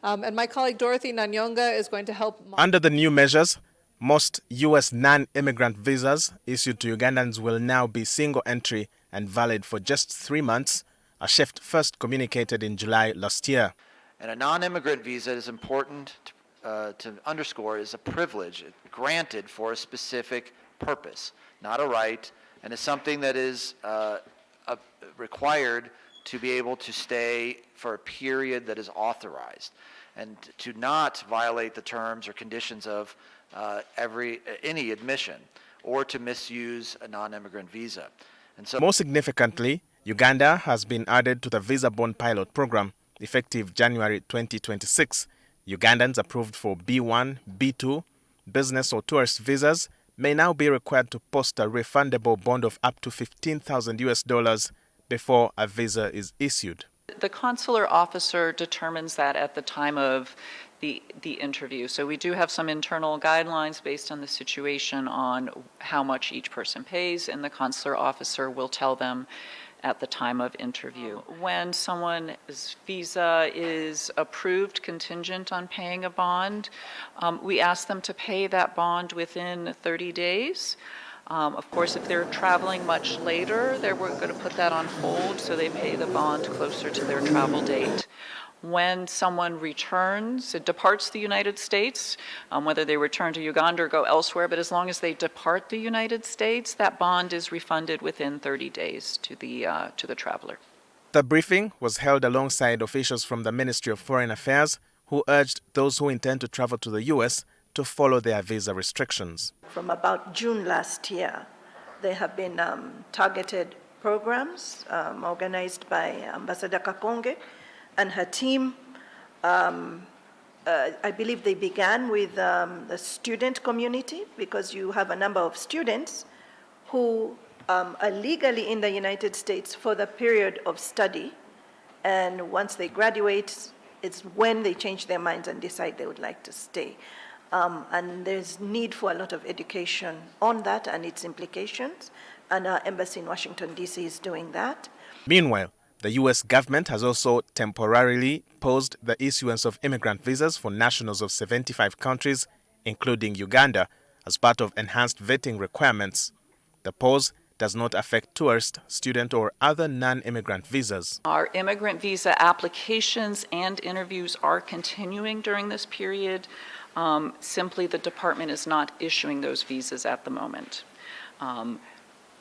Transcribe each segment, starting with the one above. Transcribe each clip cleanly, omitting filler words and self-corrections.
And my colleague Dorothy Nanyonga is going to help. Under the new measures, most U.S. non-immigrant visas issued to Ugandans will now be single entry and valid for just 3 months, a shift first communicated in July last year. And a non-immigrant visa is important to underscore is a privilege granted for a specific purpose, not a right, and is something that is required to be able to stay for a period that is authorized, and to not violate the terms or conditions of any admission, or to misuse a non-immigrant visa. And so, more significantly, Uganda has been added to the Visa Bond Pilot Program effective January 2026. Ugandans approved for B1, B2, business or tourist visas may now be required to post a refundable bond of up to $15,000 before a visa is issued. The consular officer determines that at the time of the interview. So we do have some internal guidelines based on the situation on how much each person pays, and the consular officer will tell them at the time of interview. When someone's visa is approved contingent on paying a bond, we ask them to pay that bond within 30 days. Of course, if they're traveling much later, we're going to put that on hold, so they pay the bond closer to their travel date. When someone returns, it departs the United States, whether they return to Uganda or go elsewhere, but as long as they depart the United States, that bond is refunded within 30 days to the traveler. The briefing was held alongside officials from the Ministry of Foreign Affairs, who urged those who intend to travel to the U.S. to follow their visa restrictions. From about June last year, there have been targeted programs organized by Ambassador Kakonge and her team. I believe they began with the student community, because you have a number of students who are legally in the United States for the period of study, and once they graduate, it's when they change their minds and decide they would like to stay. And there's need for a lot of education on that and its implications, and our embassy in Washington, D.C. is doing that. Meanwhile, the U.S. government has also temporarily paused the issuance of immigrant visas for nationals of 75 countries, including Uganda, as part of enhanced vetting requirements. The pause does not affect tourist, student, or other non-immigrant visas. Our immigrant visa applications and interviews are continuing during this period. Simply, the department is not issuing those visas at the moment.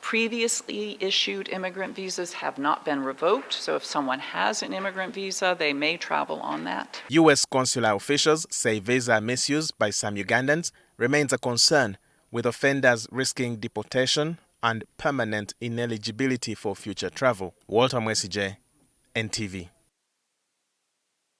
Previously issued immigrant visas have not been revoked, so if someone has an immigrant visa, they may travel on that. U.S. consular officials say visa misuse by some Ugandans remains a concern, with offenders risking deportation and permanent ineligibility for future travel. Walter Mwesije, NTV.